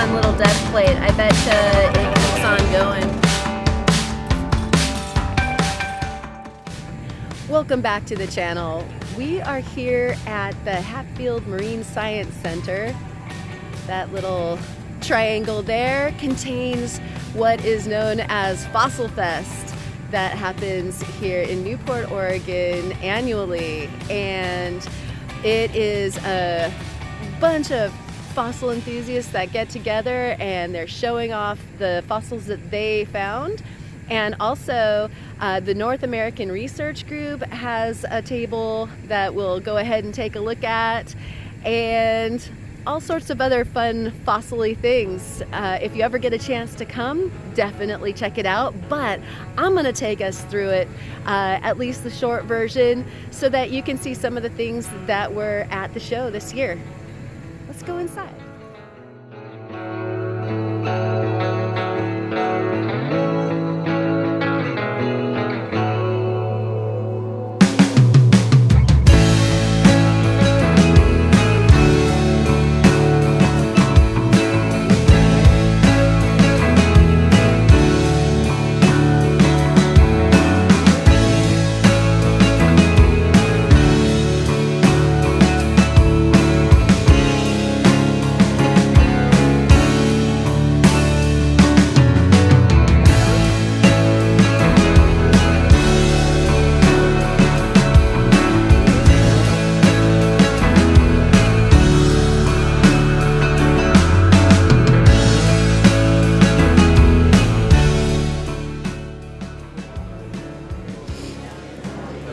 fun little death plate. I bet it keeps on going. Welcome back to the channel. We are here at the Hatfield Marine Science Center. That little triangle there contains what is known as Fossil Fest that happens here in Newport, Oregon annually. And it is a bunch of fossil enthusiasts that get together and they're showing off the fossils that they found. And also the North American Research Group has a table that we'll go ahead and take a look at, and all sorts of other fun fossil-y things. If you ever get a chance to come, definitely check it out. But I'm gonna take us through it, at least the short version, so that you can see some of the things that were at the show this year. Let's go inside.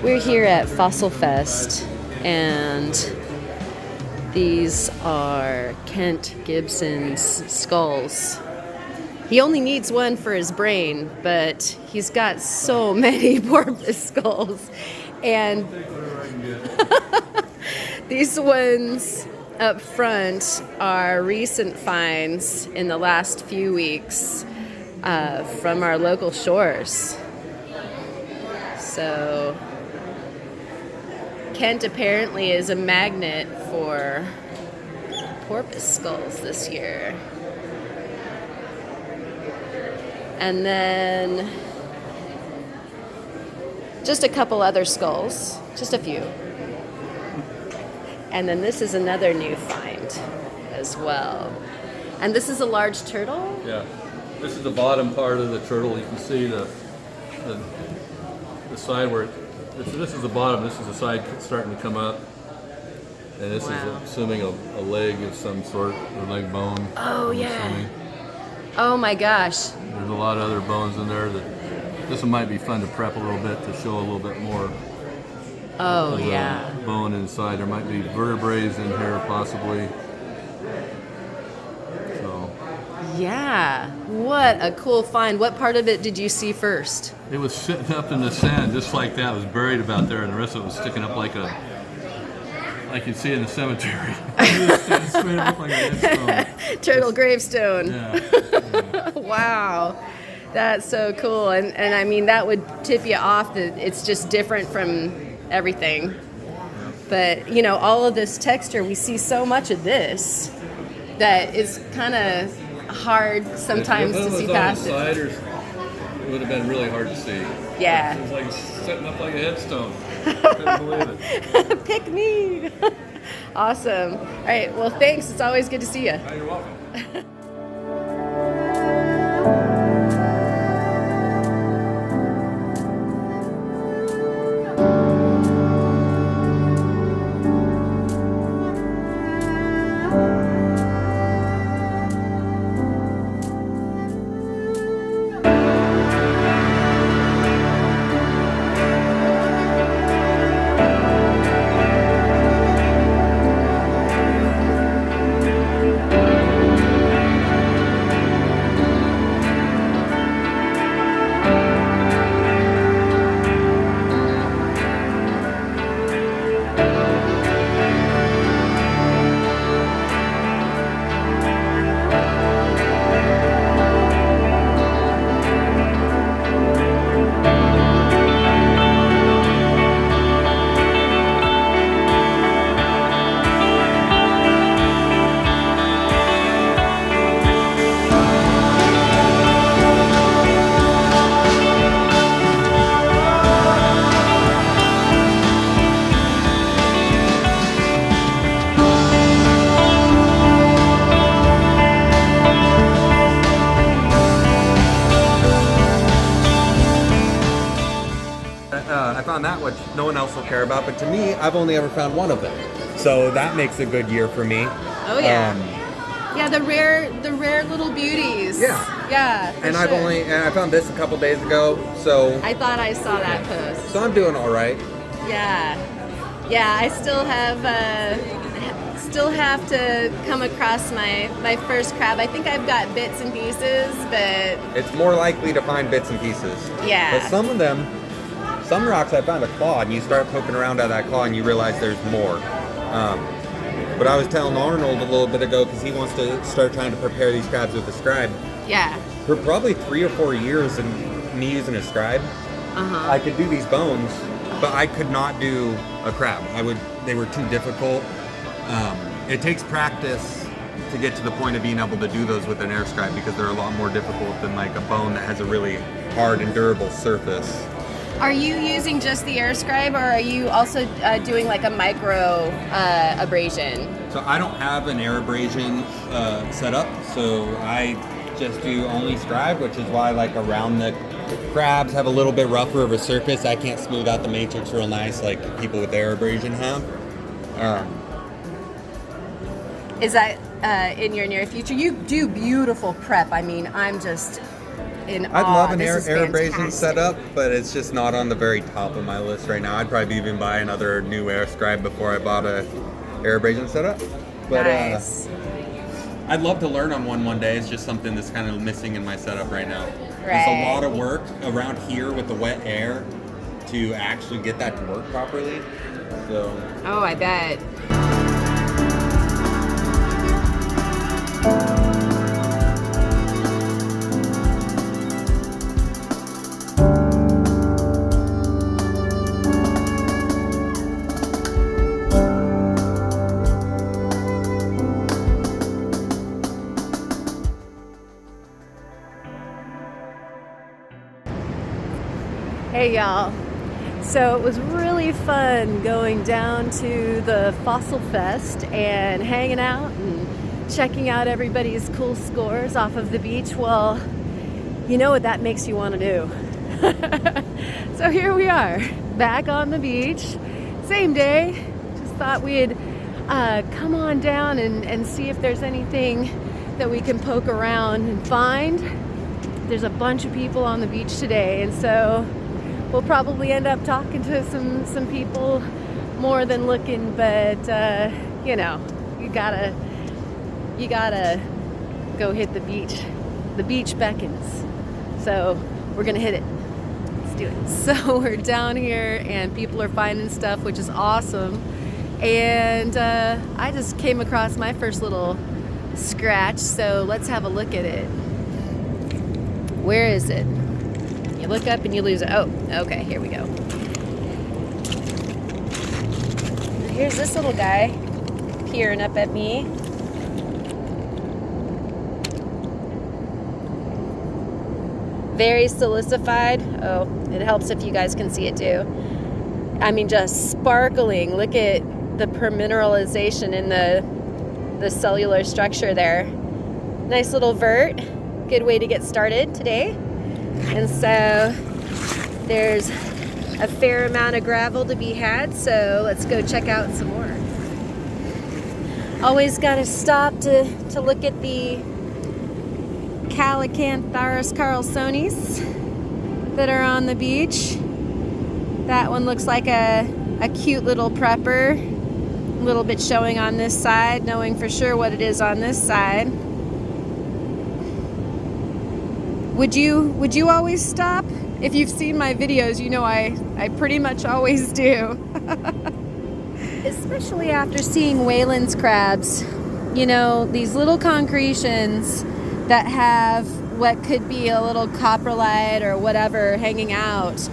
We're here at Fossil Fest, and these are Kent Gibson's skulls. He only needs one for his brain, but he's got so many porpoise skulls. And these ones up front are recent finds in the last few weeks from our local shores. So Kent apparently is a magnet for porpoise skulls this year. And then just a couple other skulls, just a few. And then this is another new find as well. And this is a large turtle? Yeah, this is the bottom part of the turtle. You can see the side where this is the bottom, this is the side starting to come up. And this is assuming a leg of some sort, or leg bone. Oh, yeah. Assuming. Oh my gosh. There's a lot of other bones in there. This one might be fun to prep a little bit to show a little bit more. Oh, yeah. Bone inside. There might be vertebrae in here, possibly. So. Yeah. What a cool find. What part of it did you see first? It was sitting up in the sand just like that. It was buried about there, and the rest of it was sticking up like you'd see in the cemetery. It was straight up like a headstone. Turtle gravestone. Yeah. Wow. That's so cool. And I mean, that would tip you off that it's just different from everything. But, you know, all of this texture, we see so much of this that is kind of hard sometimes to see past it. It would have been really hard to see. Yeah. It was like setting up like a headstone. Couldn't believe it. Pick me. Awesome. All right. Well, thanks. It's always good to see you. Oh, you're welcome. found that, which no one else will care about. But to me, I've only ever found one of them. So that makes a good year for me. Oh yeah. Yeah, the rare little beauties. Yeah. Yeah. And I found this a couple days ago, so I thought I saw that post. So I'm doing all right. Yeah. Yeah, I still have to come across my first crab. I think I've got bits and pieces, but it's more likely to find bits and pieces. Yeah. But some rocks I found a claw, and you start poking around at that claw and you realize there's more. But I was telling Arnold a little bit ago, because he wants to start trying to prepare these crabs with a scribe. Yeah. For probably 3 or 4 years and me using a scribe, I could do these bones, but I could not do a crab. They were too difficult. It takes practice to get to the point of being able to do those with an air scribe, because they're a lot more difficult than like a bone that has a really hard and durable surface. Are you using just the air scribe, or are you also doing like a micro abrasion? So I don't have an air abrasion set up, so I just do only scribe, which is why like around the crabs have a little bit rougher of a surface. I can't smooth out the matrix real nice like people with air abrasion have. Is that in your near future? You do beautiful prep. I mean, I'm just in awe. I'd love an This air is abrasion fantastic. setup, but it's just not on the very top of my list right now. I'd probably even buy another new air scribe before I bought a air abrasion setup. But Nice. I'd love to learn on one day. It's just something that's kind of missing in my setup right now. It's Right. a lot of work around here with the wet air to actually get that to work properly. So Oh, I bet. Hey y'all. So it was really fun going down to the Fossil Fest and hanging out and checking out everybody's cool scores off of the beach. Well, you know what that makes you want to do. So here we are, back on the beach, same day. Just thought we'd come on down and see if there's anything that we can poke around and find. There's a bunch of people on the beach today, and so we'll probably end up talking to some people more than looking, but you know, you gotta go hit the beach. The beach beckons. So we're gonna hit it. Let's do it. So we're down here and people are finding stuff, which is awesome. And I just came across my first little scratch, so let's have a look at it. Where is it? You look up and you lose it. Oh, okay, here we go. Here's this little guy peering up at me. Very silicified. Oh, it helps if you guys can see it too. I mean, just sparkling. Look at the permineralization in the cellular structure there. Nice little vert. Good way to get started today. And so there's a fair amount of gravel to be had, so let's go check out some more. Always got to stop to look at the Calicantharus carlsonis that are on the beach. That one looks like a cute little prepper. A little bit showing on this side, knowing for sure what it is on this side. Would you always stop? If you've seen my videos, you know I pretty much always do. Especially after seeing Wayland's crabs. You know, these little concretions that have what could be a little coprolite or whatever hanging out.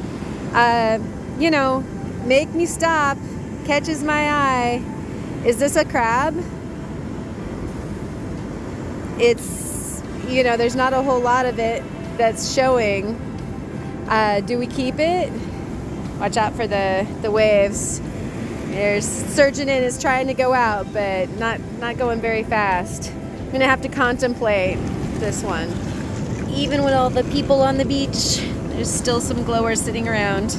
You know, make me stop, catches my eye. Is this a crab? It's, you know, there's not a whole lot of it that's showing. Do we keep it? Watch out for the waves. There's surgeon is trying to go out, but not going very fast. I'm gonna have to contemplate this one. Even with all the people on the beach, there's still some glowers sitting around.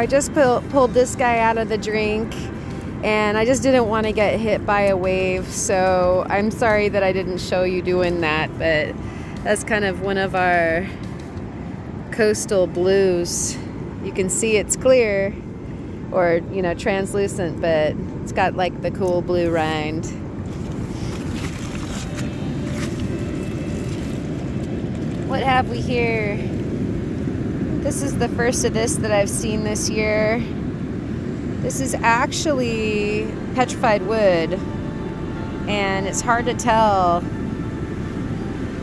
I just pulled this guy out of the drink, and I just didn't want to get hit by a wave, so I'm sorry that I didn't show you doing that, but that's kind of one of our coastal blues. You can see it's clear, or, you know, translucent, but it's got like the cool blue rind. What have we here? This is the first of this that I've seen this year. This is actually petrified wood, and it's hard to tell,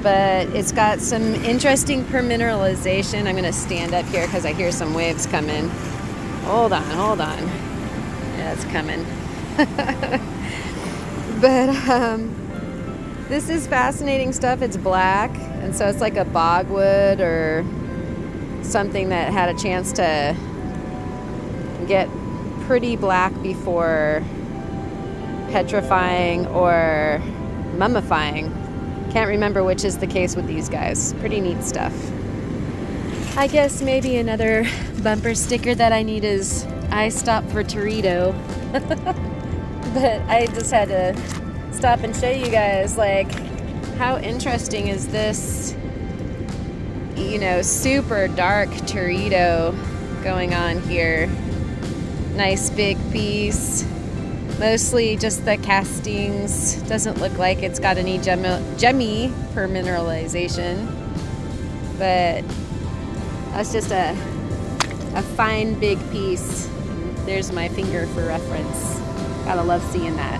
but it's got some interesting permineralization. I'm gonna stand up here because I hear some waves coming. Hold on. Yeah, it's coming. But this is fascinating stuff. It's black, and so it's like a bogwood or something that had a chance to get pretty black before petrifying or mummifying. Can't remember which is the case with these guys. Pretty neat stuff. I guess maybe another bumper sticker that I need is I stop for Torito. But I just had to stop and show you guys, like, how interesting is this, you know, super dark Torito going on here. Nice big piece. Mostly just the castings. Doesn't look like it's got any gemmy permineralization. But that's just a fine big piece. There's my finger for reference. Gotta love seeing that.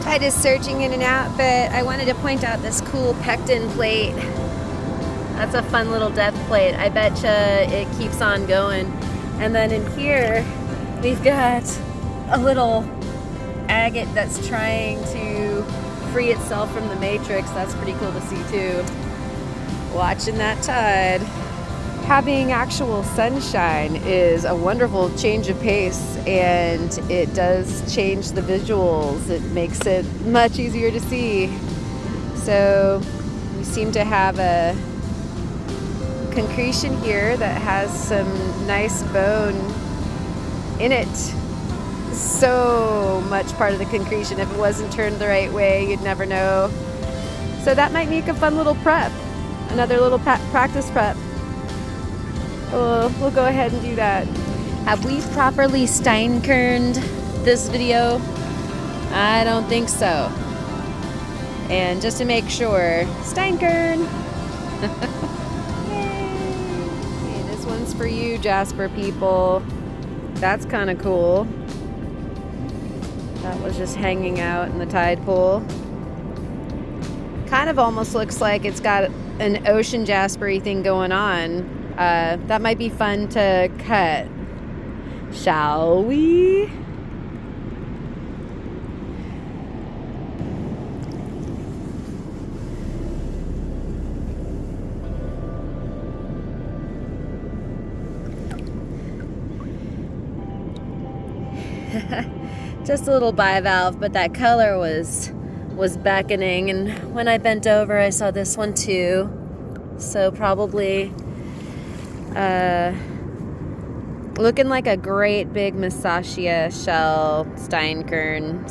Tide is surging in and out, but I wanted to point out this cool pectin plate. That's a fun little death plate. I betcha it keeps on going. And then in here, we've got a little agate that's trying to free itself from the matrix. That's pretty cool to see too. Watching that tide. Having actual sunshine is a wonderful change of pace, and it does change the visuals. It makes it much easier to see. So we seem to have a concretion here that has some nice bone in it. So much part of the concretion. If it wasn't turned the right way, you'd never know. So that might make a fun little prep. Another little practice prep. We'll go ahead and do that. Have we properly steinkerned this video? I don't think so. And just to make sure, steinkern. Yay! This one's for you, Jasper people. That's kind of cool. That was just hanging out in the tide pool. Kind of almost looks like it's got an ocean jaspery thing going on. That might be fun to cut. Shall we? Just a little bivalve, but that color was beckoning, and when I bent over I saw this one too. So probably looking like a great big Massacia shell steinkern.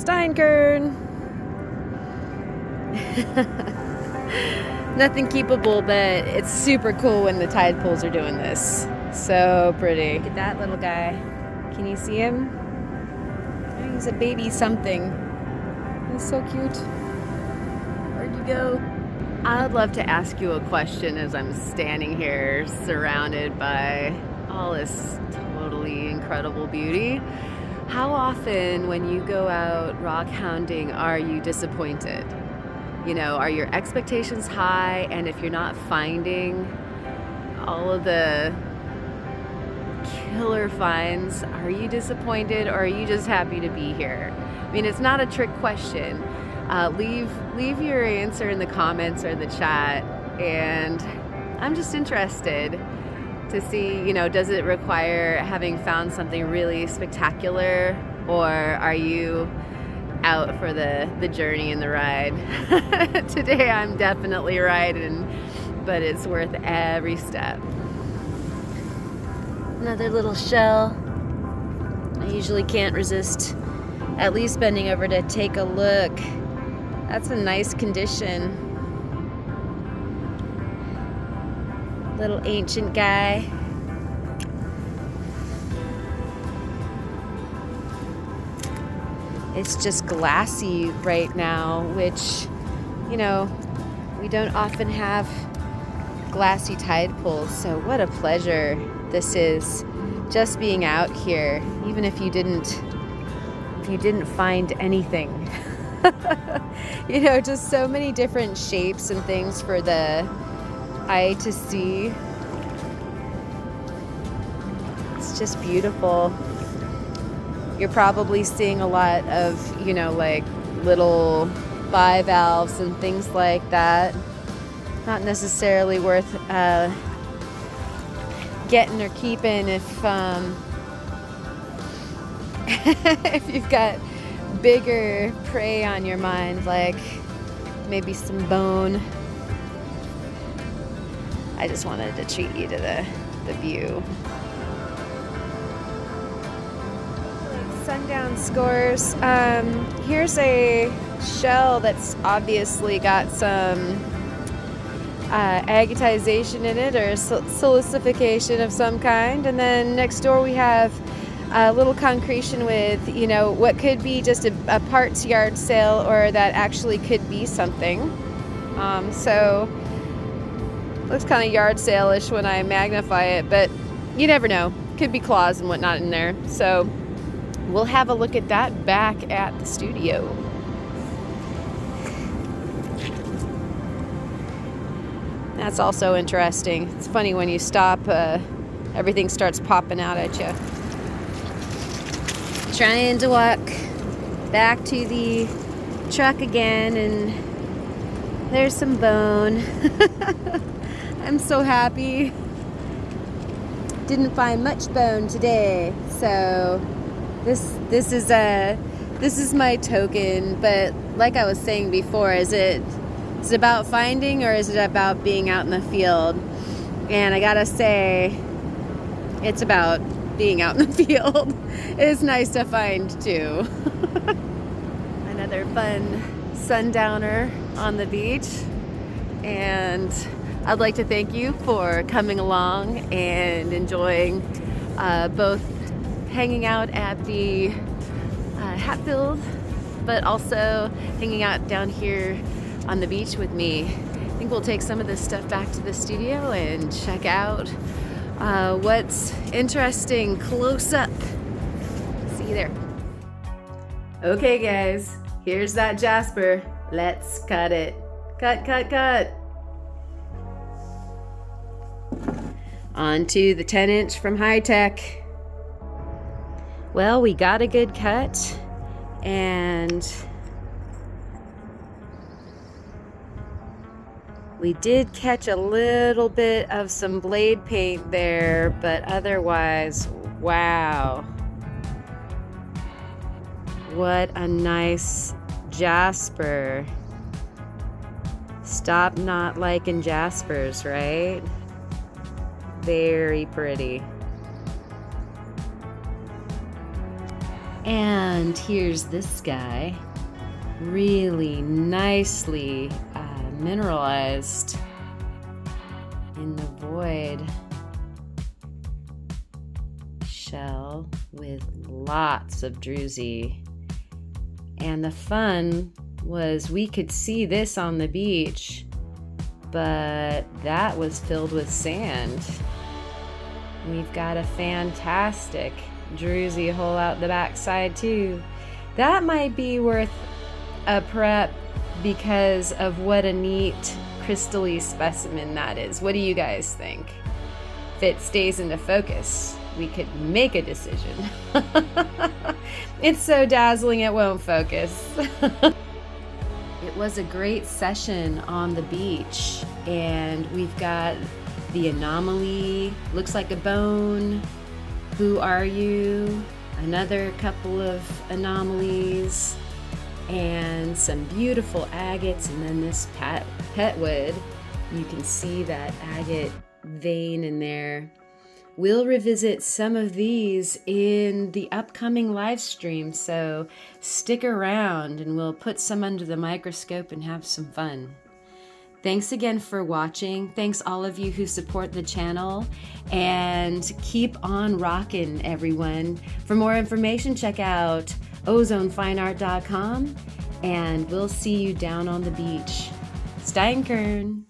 Nothing keepable, but it's super cool when the tide pools are doing this. So pretty. Look at that little guy. Can you see him? He's a baby something. He's so cute. Where'd you go? I would love to ask you a question as I'm standing here surrounded by all this totally incredible beauty. How often when you go out rockhounding are you disappointed? You know, are your expectations high, and if you're not finding all of the killer finds, are you disappointed, or are you just happy to be here? I mean, it's not a trick question. Leave your answer in the comments or the chat, and I'm just interested to see, you know, does it require having found something really spectacular, or are you out for the journey and the ride? Today I'm definitely riding, but it's worth every step. Another little shell. I usually can't resist at least bending over to take a look. That's a nice condition. Little ancient guy. It's just glassy right now, which, you know, we don't often have glassy tide pools, so what a pleasure this is, just being out here, even if you didn't find anything. You know, just so many different shapes and things for the eye to see. It's just beautiful. You're probably seeing a lot of, you know, like little bivalves and things like that. Not necessarily worth getting or keeping if if you've got bigger prey on your mind, like maybe some bone. I just wanted to treat you to the view. Sundown scores. Here's a shell that's obviously got some agatization in it, or silicification of some kind. And then next door we have a little concretion with, you know, what could be just a parts yard sale, or that actually could be something. So looks kind of yard sale-ish when I magnify it, but you never know. Could be claws and whatnot in there. So we'll have a look at that back at the studio. That's also interesting. It's funny when you stop, everything starts popping out at you. Trying to walk back to the truck again, and there's some bone. I'm so happy. Didn't find much bone today, so this is my token. But like I was saying before, is it about finding, or is it about being out in the field? And I gotta say, it's about being out in the field. It's nice to find too. Another fun sundowner on the beach, and I'd like to thank you for coming along and enjoying both hanging out at the Hatfield, but also hanging out down here on the beach with me. I think we'll take some of this stuff back to the studio and check out what's interesting close up. See you there. Okay guys, here's that jasper. Let's cut it. Cut, cut, cut. On to the 10-inch from High Tech. Well, we got a good cut, and we did catch a little bit of some blade paint there, but otherwise, wow. What a nice jasper. Stop not liking jaspers, right? Very pretty. And here's this guy. Really nicely mineralized in the void shell with lots of druzy. And the fun was we could see this on the beach, but that was filled with sand. We've got a fantastic druzy hole out the backside too. That might be worth a prep because of what a neat crystally specimen that is. What do you guys think? If it stays into focus, we could make a decision. It's so dazzling it won't focus. It was a great session on the beach, and we've got the anomaly, looks like a bone, who are you, another couple of anomalies, and some beautiful agates, and then this petwood. You can see that agate vein in there. We'll revisit some of these in the upcoming live stream, so stick around and we'll put some under the microscope and have some fun. Thanks again for watching. Thanks all of you who support the channel, and keep on rocking, everyone. For more information, check out ozonefineart.com, and we'll see you down on the beach. Steinkern.